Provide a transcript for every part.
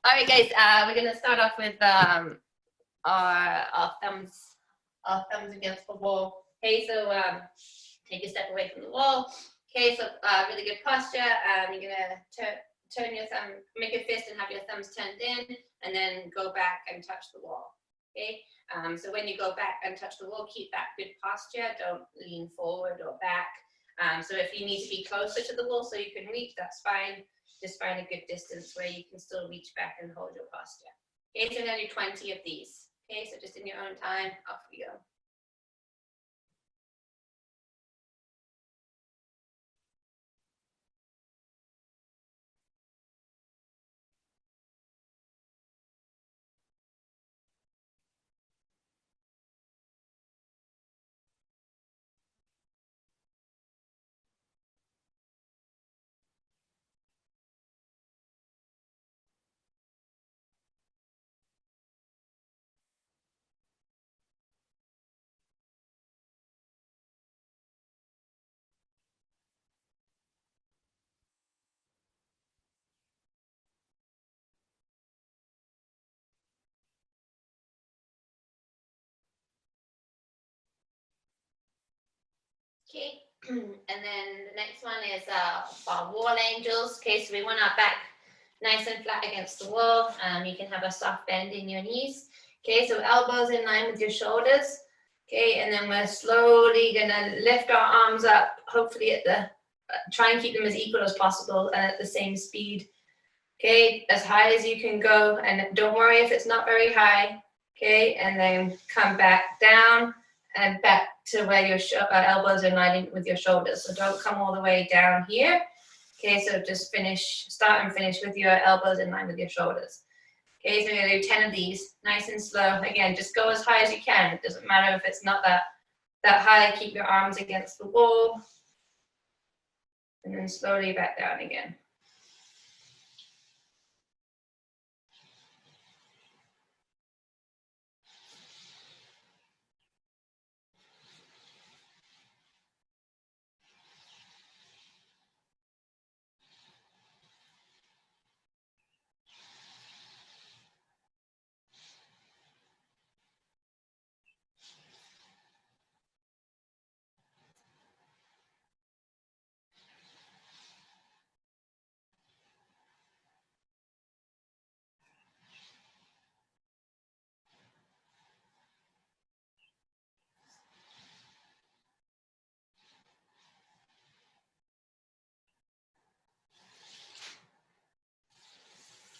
All right, guys, we're gonna start off with our thumbs against the wall. Okay, so take a step away from the wall. Okay, so really good posture. You're gonna turn your thumb, make a fist and have your thumbs turned in, and then go back and touch the wall. Okay, so when you go back and touch the wall, keep that good posture. Don't lean forward or back. So if you need to be closer to the wall so you can reach, that's fine. Just find a good distance where you can still reach back and hold your posture. Okay, so we're gonna do 20 of these. Okay, so just in your own time, off we go. Okay, and then the next one is our wall angels. Okay, so we want our back nice and flat against the wall. You can have a soft bend in your knees. Okay, so elbows in line with your shoulders. Okay, and then we're slowly gonna lift our arms up, hopefully at the, try and keep them as equal as possible and at the same speed. Okay, as high as you can go, and don't worry if it's not very high. Okay, and then come back down and back to where your elbows are lining with your shoulders. So don't come all the way down here. Okay, so just start and finish with your elbows in line with your shoulders. Okay, so we're gonna do 10 of these, nice and slow. Again, just go as high as you can. It doesn't matter if it's not that high. Keep your arms against the wall. And then slowly back down again.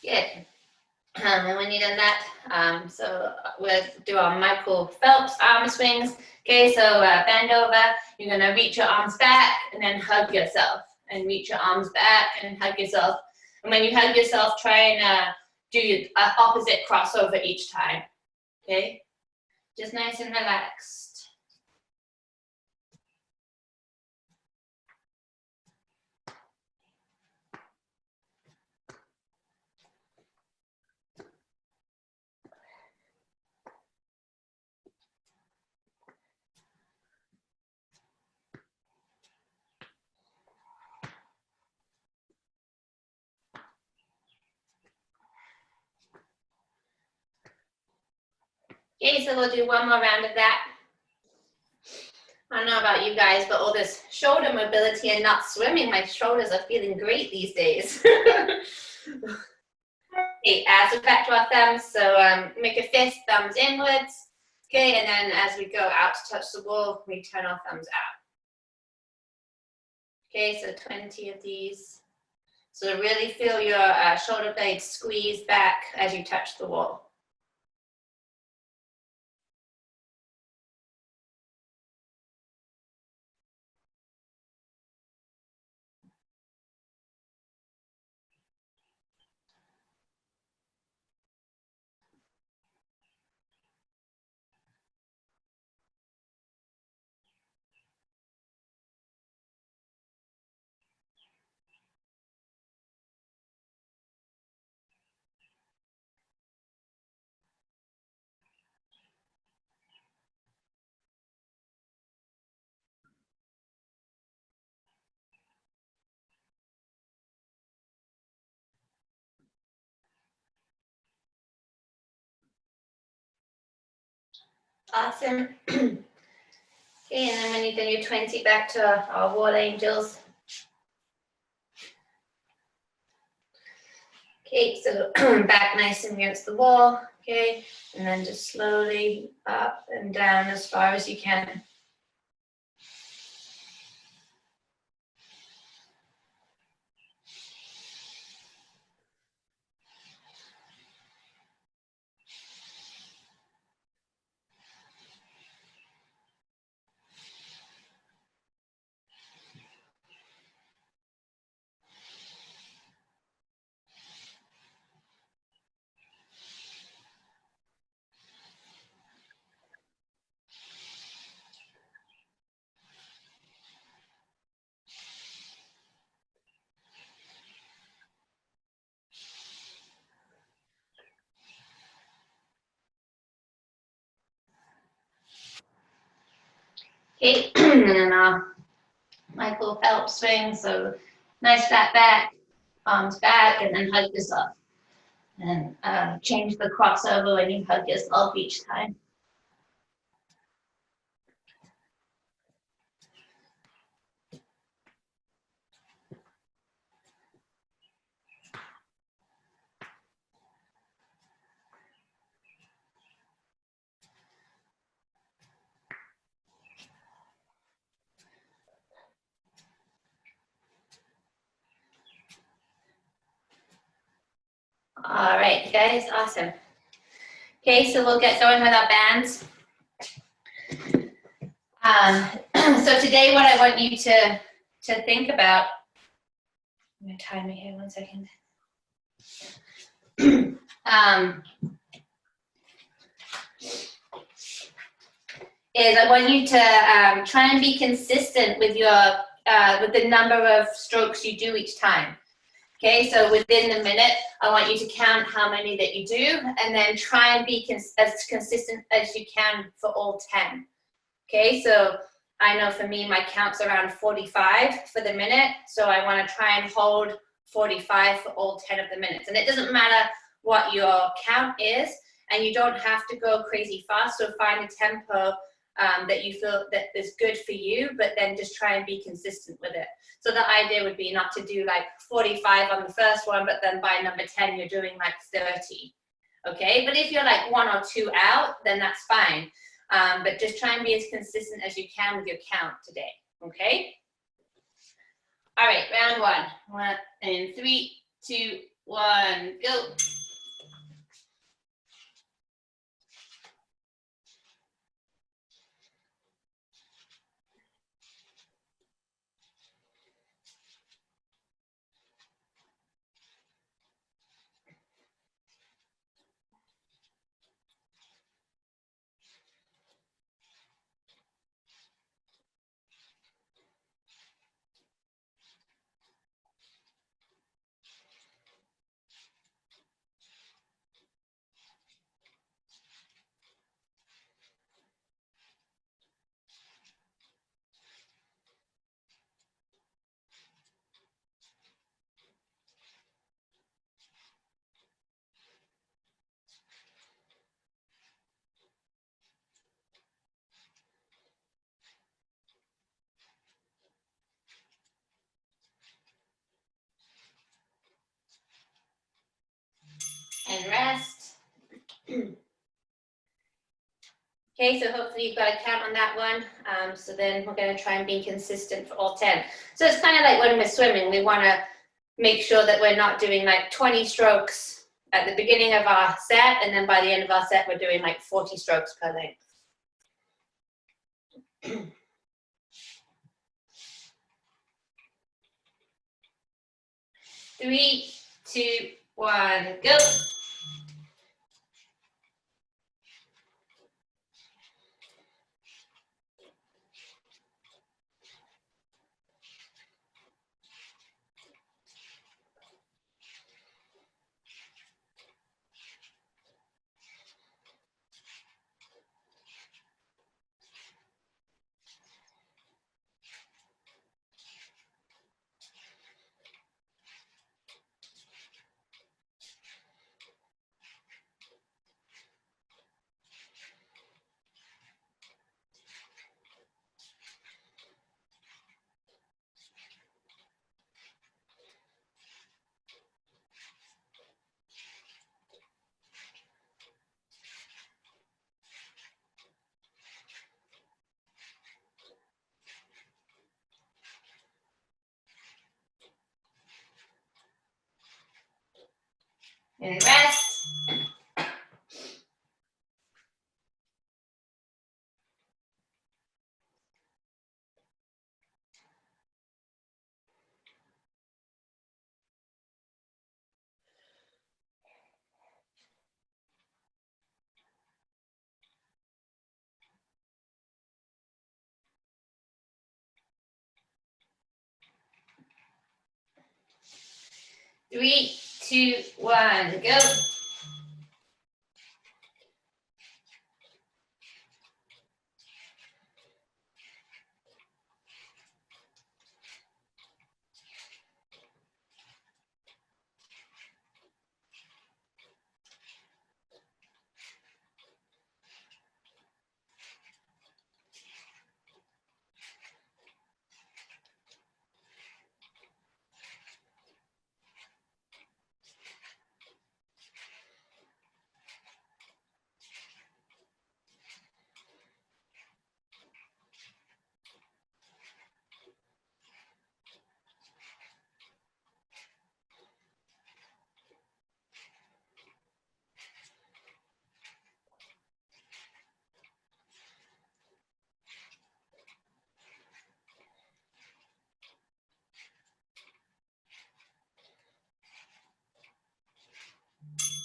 Good. And when you're done that, so we'll do our Michael Phelps arm swings. Okay, so bend over. You're gonna reach your arms back and then hug yourself, and reach your arms back and hug yourself. And when you hug yourself, try and do your opposite crossover each time. Okay, just nice and relaxed. Okay, so we'll do one more round of that. I don't know about you guys, but all this shoulder mobility and not swimming, my shoulders are feeling great these days. Okay, so back to our thumbs. So make a fist, thumbs inwards. Okay, and then as we go out to touch the wall, we turn our thumbs out. Okay, so 20 of these. So really feel your shoulder blades squeeze back as you touch the wall. Awesome. Okay, and then when you've done your 20, back to our wall angels. Okay, so back nice and against the wall, okay, and then just slowly up and down as far as you can. Okay, and then our Michael Phelps swing, so nice flat back, arms back, and then hug yourself. And change the crossover when you hug yourself each time. All right, guys, awesome. Okay, so we'll get going with our bands. So today what I want you to think about, I'm gonna time it here 1 second. Is I want you to try and be consistent with your with the number of strokes you do each time. Okay, so within the minute, I want you to count how many that you do, and then try and be as consistent as you can for all 10. Okay, so I know for me, my count's around 45 for the minute, so I want to try and hold 45 for all 10 of the minutes. And it doesn't matter what your count is, and you don't have to go crazy fast, so find a tempo that you feel that is good for you, but then just try and be consistent with it. So the idea would be not to do like 45 on the first one, but then by number 10, you're doing like 30. Okay, but if you're like 1 or 2 out, then that's fine. But just try and be as consistent as you can with your count today, okay? All right, round one. In 3, 2, 1, go. And rest. Okay, so hopefully you've got a count on that one. So then we're going to try and be consistent for all 10. So it's kind of like when we're swimming, we want to make sure that we're not doing like 20 strokes at the beginning of our set, and then by the end of our set, we're doing like 40 strokes per length. 3, 2, 1, go. And rest. Three, two, one, go.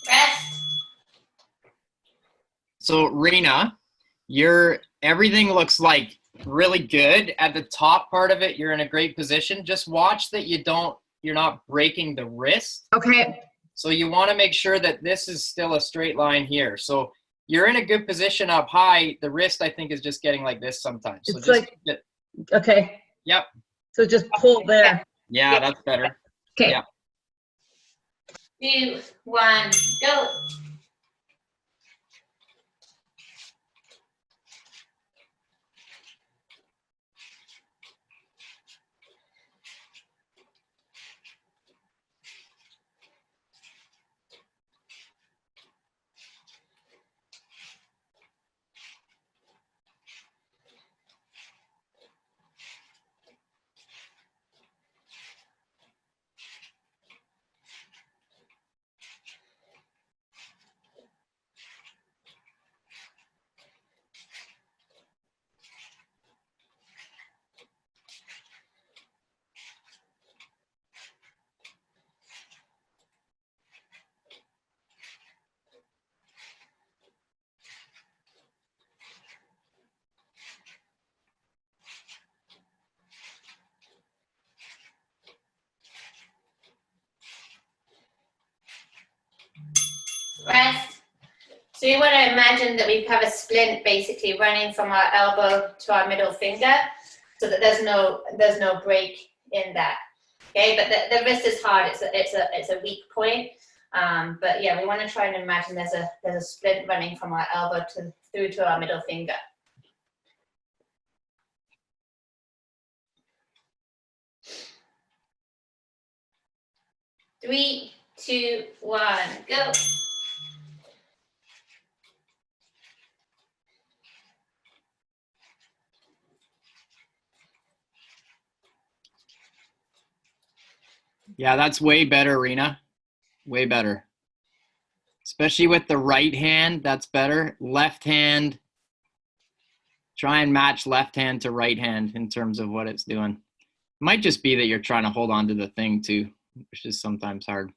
Rest. So Rena, everything looks like really good. At the top part of it, you're in a great position. Just watch that you're not breaking the wrist. Okay. So you want to make sure that this is still a straight line here. So you're in a good position up high. The wrist, I think, is just getting like this sometimes. So It's just like, okay. Yep. So just pull there. Yeah, that's better. Okay. Yeah. 2, 1, go. Rest. So you want to imagine that we have a splint basically running from our elbow to our middle finger, so that there's no break in that. Okay, but the wrist is hard. It's a weak point. But yeah, we want to try and imagine there's a splint running from our elbow through to our middle finger. Three, two, one, go. Yeah, that's way better, Rena. Way better. Especially with the right hand, that's better. Left hand, try and match left hand to right hand in terms of what it's doing. It might just be that you're trying to hold on to the thing too, which is sometimes hard.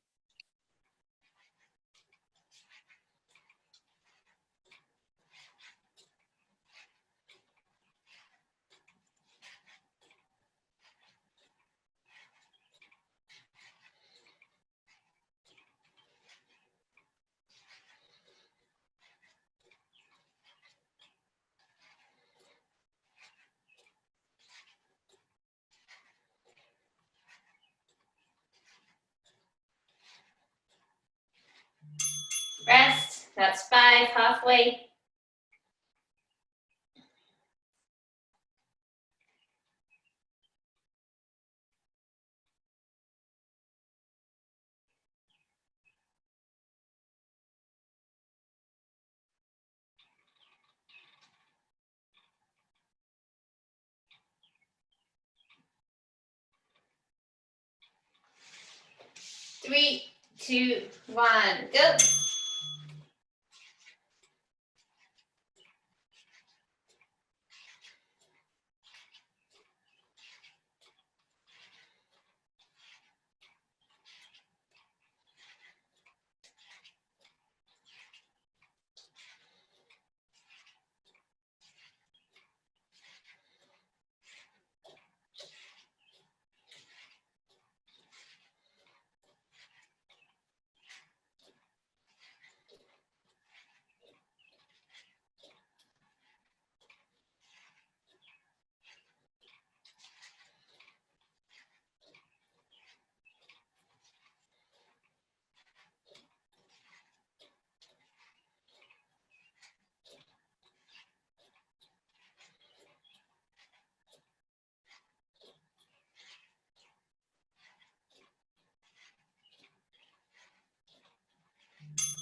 Rest. That's 5, halfway. Three, 2, 1, go.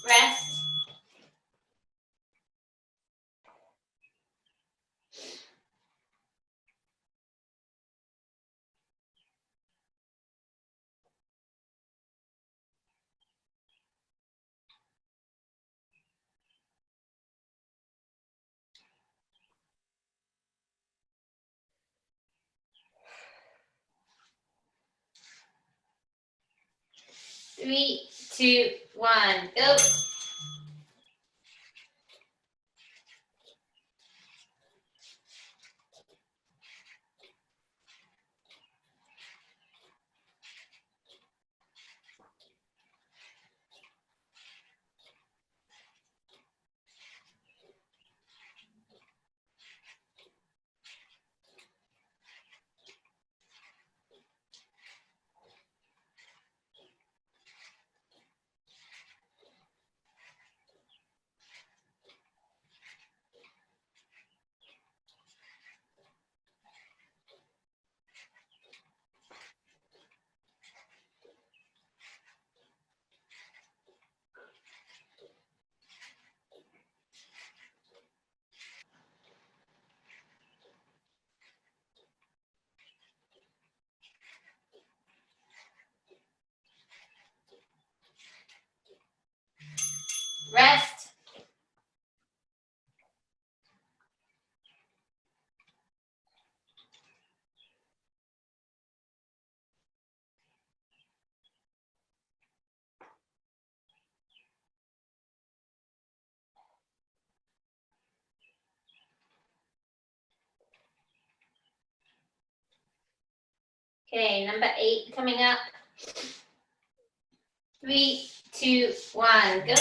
Rest. Three, two, one, go. Rest. Okay, number 8 coming up. 3, 2, 1, go.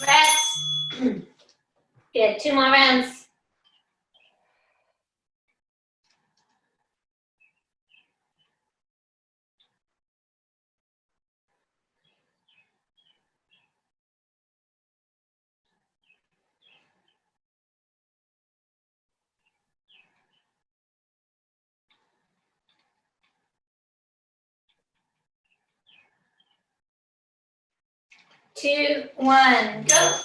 Rest. Good, 2 more rounds. Two, one, go.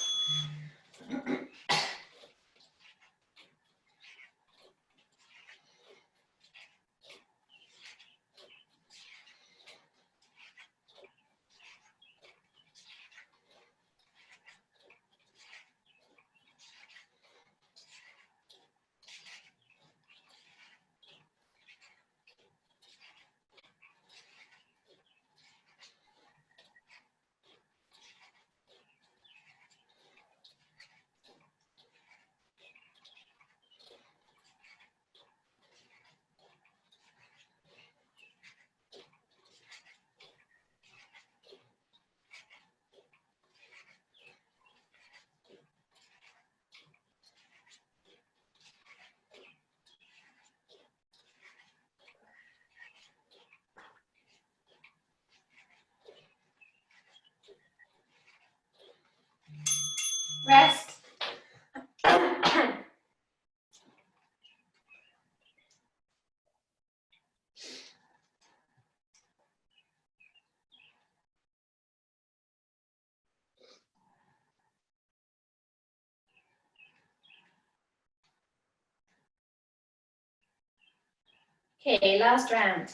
Okay, last round.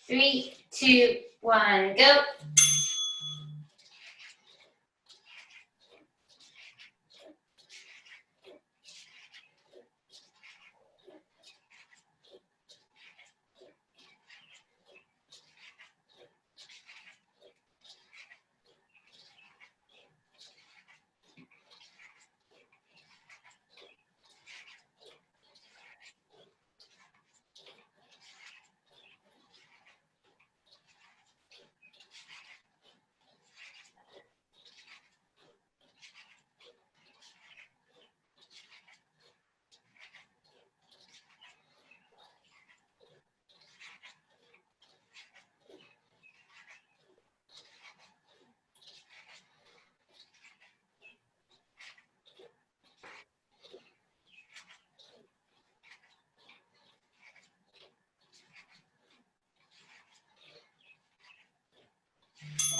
3, 2, 1, go.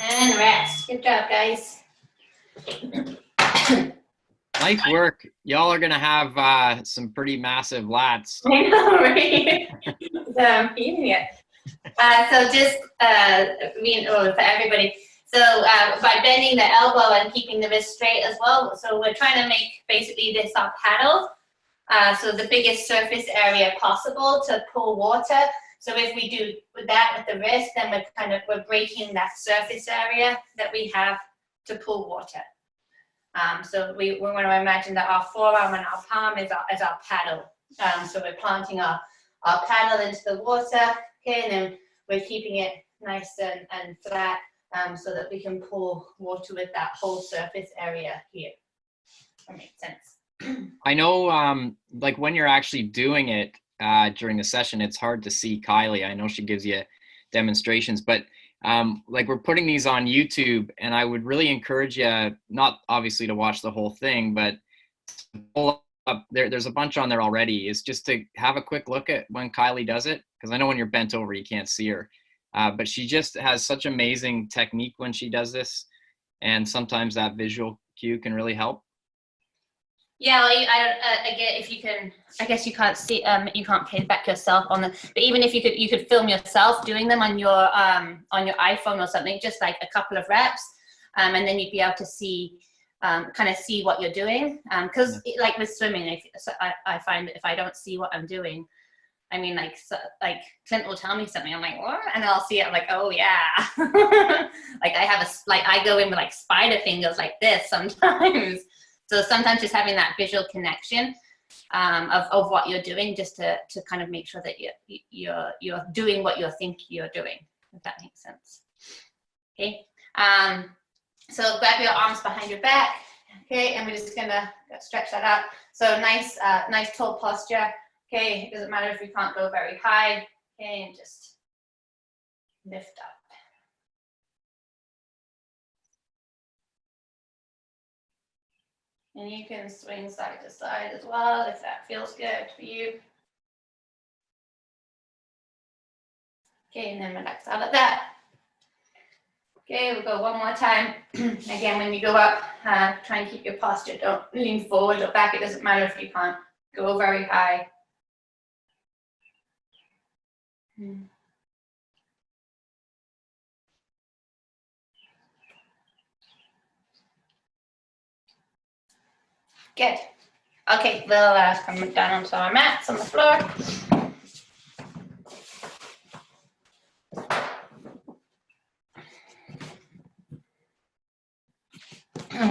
And rest. Good job, guys. Nice work. Y'all are gonna have some pretty massive lats. I know, right? So I'm feeling it. So just for everybody. So by bending the elbow and keeping the wrist straight as well. So we're trying to make basically this our paddle. So the biggest surface area possible to pull water. So if we do that with the wrist, then we're breaking that surface area that we have to pull water. So we want to imagine that our forearm and our palm is our paddle. So we're planting our paddle into the water, okay, and then we're keeping it nice and flat so that we can pull water with that whole surface area here. That makes sense. I know, like when you're actually doing it during the session, it's hard to see Kylie. I know she gives you demonstrations, but like we're putting these on YouTube, and I would really encourage you, not obviously to watch the whole thing, but pull up there's a bunch on there already, is just to have a quick look at when Kylie does it, because I know when you're bent over you can't see her, but she just has such amazing technique when she does this, and sometimes that visual cue can really help. Yeah, well, again, if you can, I guess you can't see, you can't play back yourself on them. But even if you could film yourself doing them on your iPhone or something, just like a couple of reps, and then you'd be able to see, kind of see what you're doing. Because like with swimming, I find that if I don't see what I'm doing, I mean, like Clint will tell me something, I'm like, what? And I'll see it, I'm like, oh yeah. Like I go in with like spider fingers like this sometimes. So sometimes just having that visual connection of what you're doing, just to kind of make sure that you're doing what you think you're doing, if that makes sense. Okay. So grab your arms behind your back. Okay, and we're just gonna stretch that out. So nice tall posture. Okay, it doesn't matter if you can't go very high. Okay, and just lift up. And you can swing side to side as well if that feels good for you. Okay, and then relax out of that. Okay, we'll go one more time. Again, when you go up, try and keep your posture. Don't lean forward or back. It doesn't matter if you can't go very high. Good. Okay, we'll come down onto our mats on the floor.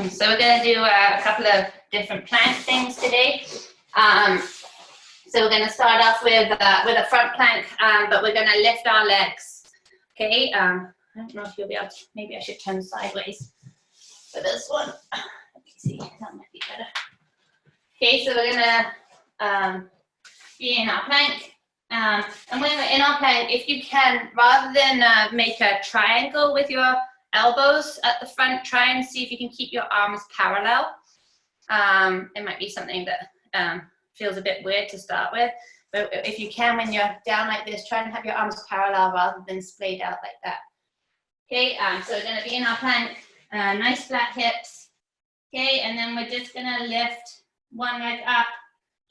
So we're going to do a couple of different plank things today. So we're going to start off with a front plank, but we're going to lift our legs. Okay. I don't know if you'll be able to. Maybe I should turn sideways for this one. Let me see. That might be better. Okay, so we're gonna be in our plank, and when we're in our plank, if you can, rather than make a triangle with your elbows at the front, try and see if you can keep your arms parallel. It might be something that feels a bit weird to start with, but if you can, when you're down like this, try and have your arms parallel rather than splayed out like that. Okay, so we're gonna be in our plank, nice flat hips. Okay, and then we're just gonna lift one leg up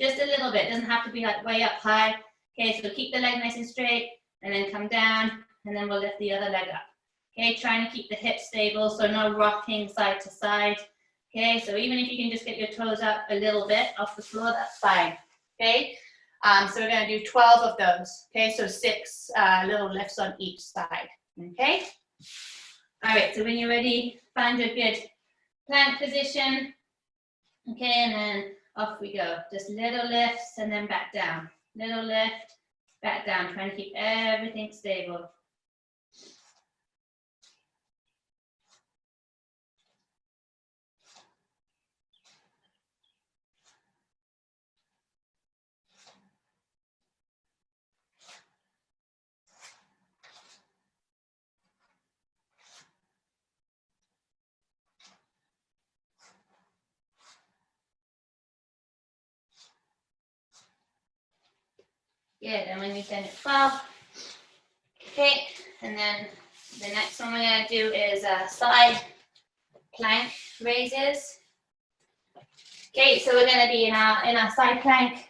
Just a little bit, doesn't have to be like way up high. Okay, so keep the leg nice and straight and then come down and then we'll lift the other leg up. Okay, trying to keep the hips stable, so no rocking side to side. Okay, so even if you can just get your toes up a little bit off the floor, that's fine. Okay, so we're gonna do 12 of those. Okay, so 6 little lifts on each side. Okay, all right, so when you're ready, find your good plank position. Okay, and then off we go. Just little lifts and then back down. Little lift, back down, trying to keep everything stable. Good, and when you've done it 12, okay, and then the next one we're going to do is side plank raises. Okay, so we're going to be in our side plank.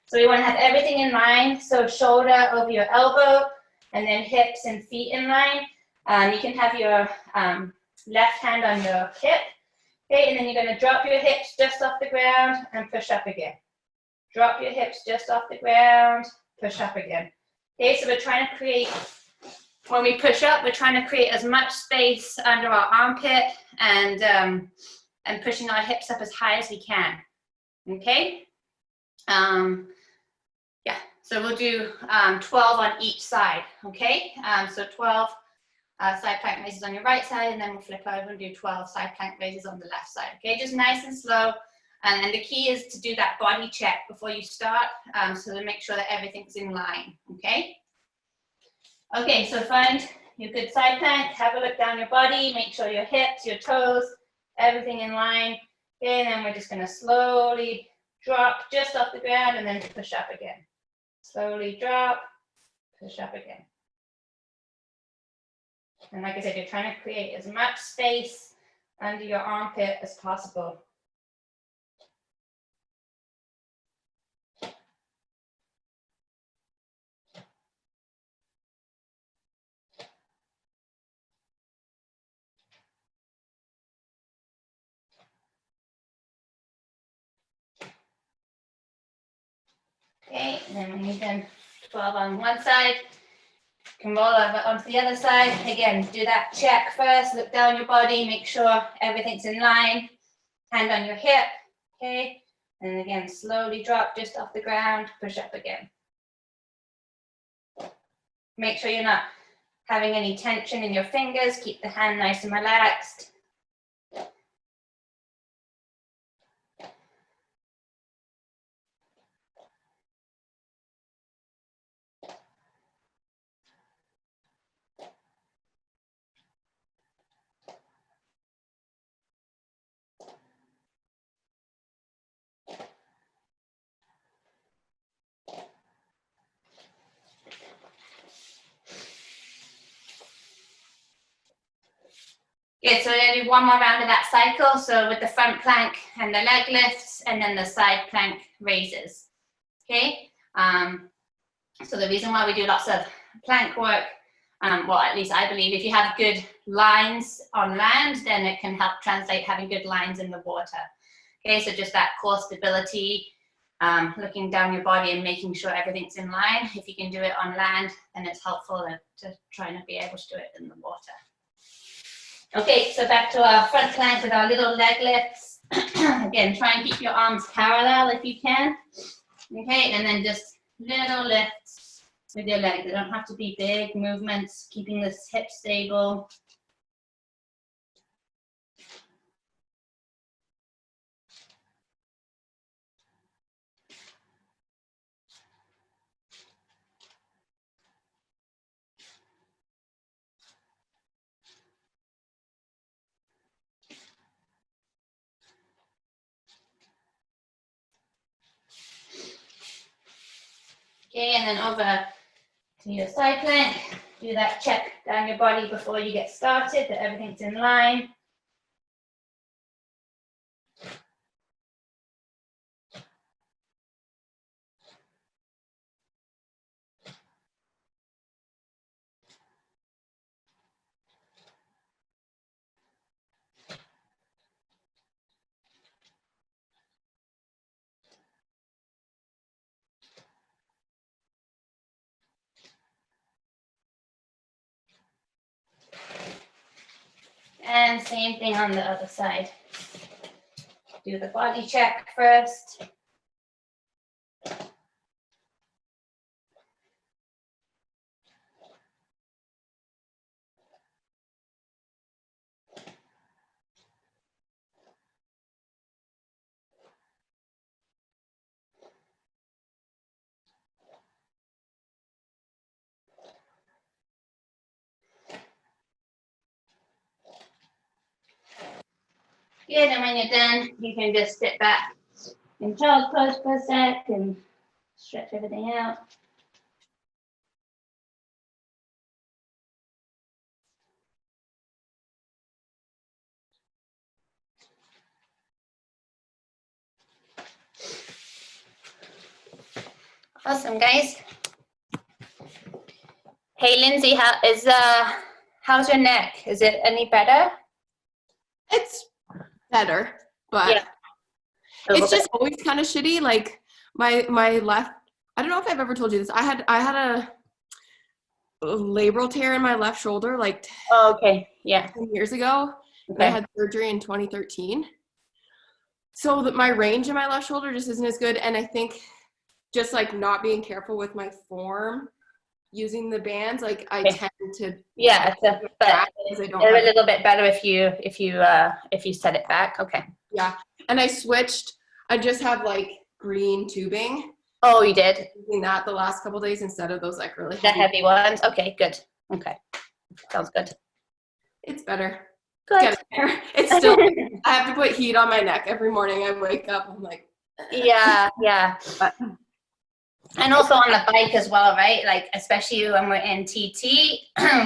So we want to have everything in line, so shoulder over your elbow, and then hips and feet in line. You can have your left hand on your hip, okay, and then you're going to drop your hips just off the ground and push up again. Drop your hips just off the ground, push up again. Okay, so we're trying to create, when we push up, we're trying to create as much space under our armpit and pushing our hips up as high as we can. Okay? Yeah, so we'll do 12 on each side. Okay? So 12 side plank raises on your right side, and then we'll flip over and do 12 side plank raises on the left side. Okay, just nice and slow. And the key is to do that body check before you start, so to make sure that everything's in line, okay? Okay, so find your good side plank, have a look down your body, make sure your hips, your toes, everything in line. Okay, and then we're just gonna slowly drop just off the ground and then push up again. Slowly drop, push up again. And like I said, you're trying to create as much space under your armpit as possible. Okay, and then when you've done 12 on one side, you can roll over onto the other side. Again, do that check first, look down your body, make sure everything's in line. Hand on your hip, okay? And again, slowly drop just off the ground, push up again. Make sure you're not having any tension in your fingers, keep the hand nice and relaxed. Good, so we're going to do one more round of that cycle. So with the front plank and the leg lifts, and then the side plank raises. Okay, so the reason why we do lots of plank work, well, at least I believe, if you have good lines on land, then it can help translate having good lines in the water. Okay, so just that core stability, looking down your body and making sure everything's in line. If you can do it on land, then it's helpful to try and be able to do it in the water. Okay, so back to our front plank with our little leg lifts. Again, try and keep your arms parallel if you can. Okay, and then just little lifts with your legs. They don't have to be big movements, keeping this hip stable. Okay, and then over to your side plank. Do that check down your body before you get started, that everything's in line. And same thing on the other side. Do the body check first. Good, and when you're done, you can just sit back in child's pose for a sec and stretch everything out. Awesome, guys. Hey, Lindsay, how's your neck? Is it any better? It's better, but Yeah. it's just always kind of shitty. Like my left, I don't know if I've ever told you this. I had a labral tear in my left shoulder like Oh, okay. Yeah. 10 years ago. And I Okay. had surgery in 2013. So that my range in my left shoulder just isn't as good. And I think just like not being careful with my form, using the bands, like I Okay. tend to Yeah, but because I don't a have little bit better if you set it back. Okay. yeah. And I switched. I just have like green tubing. Oh, you did Using that the last couple days instead of those like really the heavy ones. Okay, good. Okay, sounds good. It's better. Good. Getting there. It's still I have to put heat on my neck every morning. I wake up, I'm like Yeah, yeah. but And also on the bike as well, right? Like especially when we're in TT,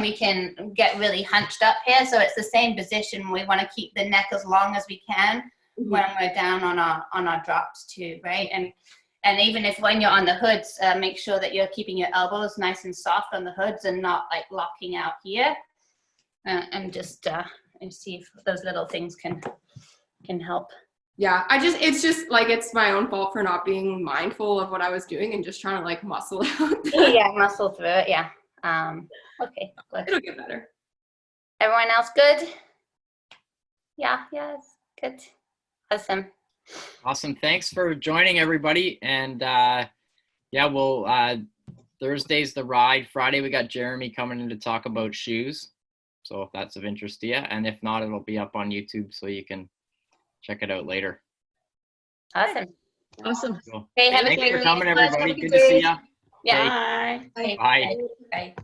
we can get really hunched up here. So it's the same position. We want to keep the neck as long as we can when we're down on our drops too, right? And even if when you're on the hoods, make sure that you're keeping your elbows nice and soft on the hoods and not like locking out here. And just and see if those little things can help. yeah, it's just like it's my own fault for not being mindful of what I was doing and just trying to like muscle out. Yeah, muscle through it. Yeah. Okay, good. It'll get better. Everyone else good? Yeah, yes, good. Awesome. Awesome. Thanks for joining, everybody. And yeah, we'll Thursday's the ride. Friday we got Jeremy coming in to talk about shoes. So if that's of interest to you, and if not, it'll be up on YouTube so you can check it out later. Awesome. Awesome. Cool. Okay, have a Thanks good for coming, week. everybody. Good to see you. Yeah. Bye. Bye. Bye.